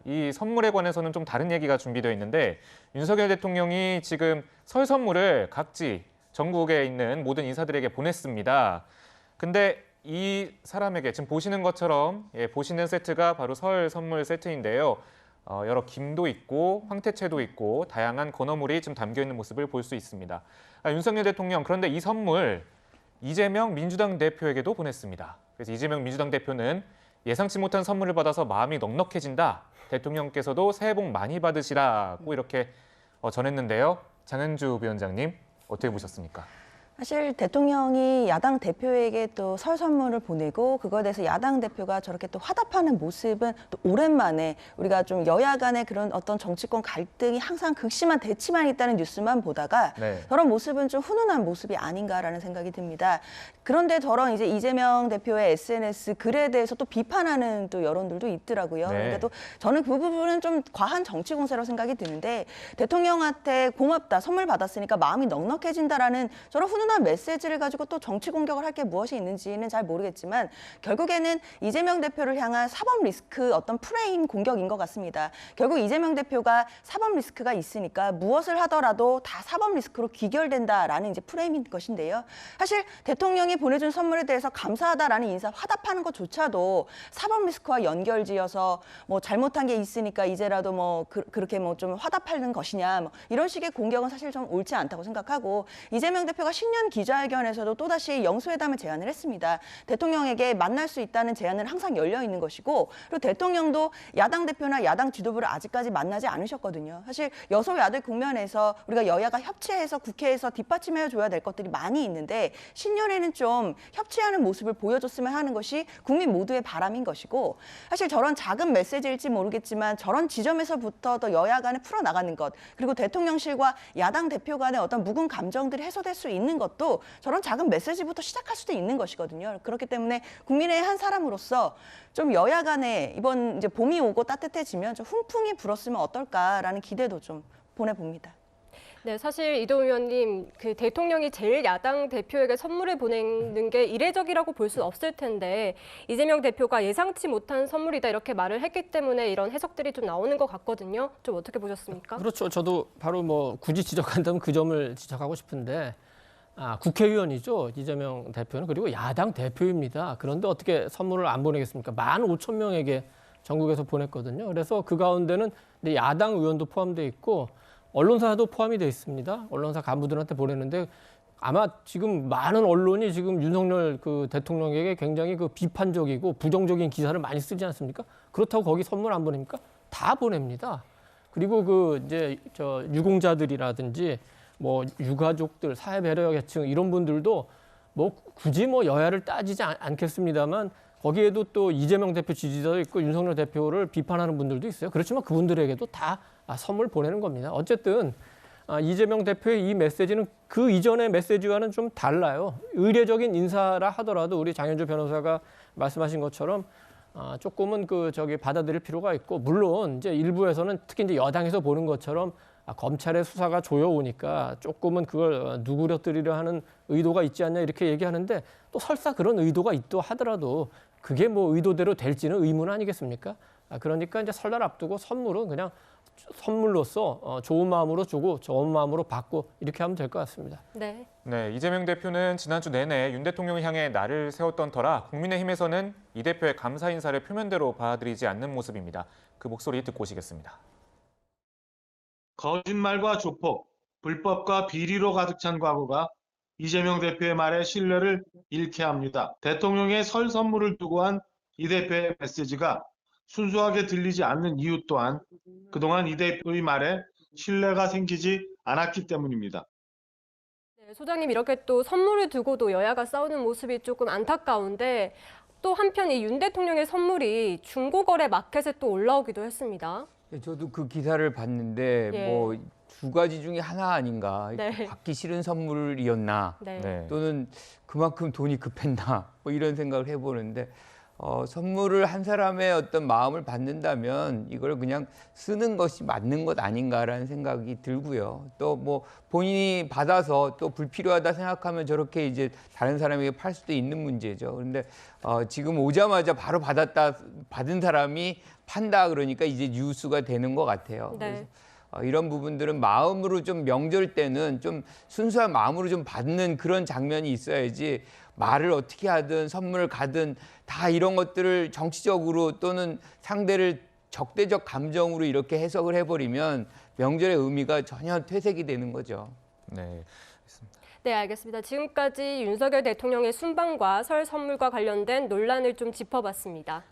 이 선물에 관해서는 좀 다른 얘기가 준비되어 있는데 윤석열 대통령이 지금 설 선물을 각지 전국에 있는 모든 인사들에게 보냈습니다. 근데 이 사람에게 지금 보시는 것처럼 보시는 세트가 바로 설 선물 세트인데요. 여러 김도 있고 황태채도 있고 다양한 건어물이 좀 담겨 있는 모습을 볼 수 있습니다. 윤석열 대통령 그런데 이 선물 이재명 민주당 대표에게도 보냈습니다. 그래서 이재명 민주당 대표는 예상치 못한 선물을 받아서 마음이 넉넉해진다. 대통령께서도 새해 복 많이 받으시라고 이렇게 전했는데요. 장현주 위원장님 어떻게 보셨습니까? 사실 대통령이 야당 대표에게 또 설 선물을 보내고 그거에 대해서 야당 대표가 저렇게 또 화답하는 모습은 또 오랜만에 우리가 좀 여야 간의 그런 어떤 정치권 갈등이 항상 극심한 대치만 있다는 뉴스만 보다가 저런 모습은 좀 훈훈한 모습이 아닌가라는 생각이 듭니다. 그런데 저런 이제 이재명 대표의 SNS 글에 대해서 또 비판하는 또 여론들도 있더라고요. 그런데 또 저는 그 부분은 좀 과한 정치 공세로 생각이 드는데 대통령한테 고맙다, 선물 받았으니까 마음이 넉넉해진다라는 저런 훈훈한 메시지를 가지고 또 정치 공격을 할 게 무엇이 있는지는 잘 모르겠지만 결국에는 이재명 대표를 향한 사법 리스크 어떤 프레임 공격인 것 같습니다. 결국 이재명 대표가 사법 리스크가 있으니까 무엇을 하더라도 다 사법 리스크로 귀결된다라는 이제 프레임인 것인데요. 사실 대통령이 보내준 선물에 대해서 감사하다라는 인사 화답하는 것조차도 사법 리스크와 연결지어서 뭐 잘못한 게 있으니까 이제라도 뭐 그렇게 뭐 좀 화답하는 것이냐 뭐 이런 식의 공격은 사실 좀 옳지 않다고 생각하고 이재명 대표가 신년 기자회견에서도 또다시 영수회담을 제안을 했습니다. 대통령에게 만날 수 있다는 제안은 항상 열려 있는 것이고 그리고 대통령도 야당 대표나 야당 지도부를 아직까지 만나지 않으셨거든요. 사실 여소야대 국면에서 우리가 여야가 협치해서 국회에서 뒷받침해 줘야 될 것들이 많이 있는데 신년에는 좀 협치하는 모습을 보여줬으면 하는 것이 국민 모두의 바람인 것이고 사실 저런 작은 메시지일지 모르겠지만 저런 지점에서부터 더 여야 간에 풀어나가는 것 그리고 대통령실과 야당 대표 간의 어떤 묵은 감정들이 해소될 수 있는 것도 저런 작은 메시지부터 시작할 수도 있는 것이거든요. 그렇기 때문에 국민의 한 사람으로서 좀 여야 간에 이번 이제 봄이 오고 따뜻해지면 좀 훈풍이 불었으면 어떨까라는 기대도 좀 보내봅니다. 네, 사실 이동 의원님, 그 대통령이 제일 야당 대표에게 선물을 보내는 게 이례적이라고 볼 수는 없을 텐데 이재명 대표가 예상치 못한 선물이다 이렇게 말을 했기 때문에 이런 해석들이 좀 나오는 것 같거든요. 좀 어떻게 보셨습니까? 그렇죠. 저도 바로 뭐 굳이 지적한다면 그 점을 지적하고 싶은데 국회의원이죠. 이재명 대표는. 그리고 야당 대표입니다. 그런데 어떻게 선물을 안 보내겠습니까? 15,000명에게 전국에서 보냈거든요. 그래서 그 가운데는 야당 의원도 포함되어 있고 언론사도 포함이 되어 있습니다. 언론사 간부들한테 보냈는데 아마 지금 많은 언론이 지금 윤석열 그 대통령에게 굉장히 그 비판적이고 부정적인 기사를 많이 쓰지 않습니까? 그렇다고 거기 선물 안 보냅니까? 다 보냅니다. 그리고 그 이제 저 유공자들이라든지 뭐 유가족들, 사회배려계층 이런 분들도 뭐 굳이 뭐 여야를 따지지 않겠습니다만 거기에도 또 이재명 대표 지지자도 있고 윤석열 대표를 비판하는 분들도 있어요. 그렇지만 그분들에게도 다 선물 보내는 겁니다. 어쨌든 이재명 대표의 이 메시지는 그 이전의 메시지와는 좀 달라요. 의례적인 인사라 하더라도 우리 장현주 변호사가 말씀하신 것처럼 조금은 받아들일 필요가 있고 물론 이제 일부에서는 특히 이제 여당에서 보는 것처럼 검찰의 수사가 조여오니까 조금은 그걸 누그러뜨리려 하는 의도가 있지 않냐 이렇게 얘기하는데 또 설사 그런 의도가 있다 하더라도 그게 뭐 의도대로 될지는 의문 아니겠습니까? 그러니까 이제 설날 앞두고 선물은 그냥 선물로서 좋은 마음으로 주고 좋은 마음으로 받고 이렇게 하면 될 것 같습니다. 네. 네, 이재명 대표는 지난주 내내 윤 대통령을 향해 날을 세웠던 터라 국민의힘에서는 이 대표의 감사 인사를 표면대로 받아들이지 않는 모습입니다. 그 목소리 듣고 오시겠습니다. 거짓말과 조폭, 불법과 비리로 가득 찬 과거가 이재명 대표의 말에 신뢰를 잃게 합니다. 대통령의 설 선물을 두고 한 이 대표의 메시지가 순수하게 들리지 않는 이유 또한 그동안 이 대표의 말에 신뢰가 생기지 않았기 때문입니다. 네, 소장님 이렇게 또 선물을 두고도 여야가 싸우는 모습이 조금 안타까운데 또 한편 이 윤 대통령의 선물이 중고거래 마켓에 또 올라오기도 했습니다. 저도 그 기사를 봤는데 뭐 두 가지 중에 하나 아닌가. 받기 싫은 선물이었나 또는 그만큼 돈이 급했나 뭐 이런 생각을 해보는데 선물을 한 사람의 어떤 마음을 받는다면 이걸 그냥 쓰는 것이 맞는 것 아닌가라는 생각이 들고요. 또 뭐 본인이 받아서 또 불필요하다 생각하면 저렇게 이제 다른 사람에게 팔 수도 있는 문제죠. 그런데 지금 오자마자 바로 받은 사람이 판다 그러니까 이제 뉴스가 되는 것 같아요. 네. 그래서 이런 부분들은 마음으로 좀 명절 때는 좀 순수한 마음으로 좀 받는 그런 장면이 있어야지 말을 어떻게 하든 선물을 가든 다 이런 것들을 정치적으로 또는 상대를 적대적 감정으로 이렇게 해석을 해버리면 명절의 의미가 전혀 퇴색이 되는 거죠. 네. 네, 알겠습니다. 지금까지 윤석열 대통령의 순방과 설 선물과 관련된 논란을 좀 짚어봤습니다.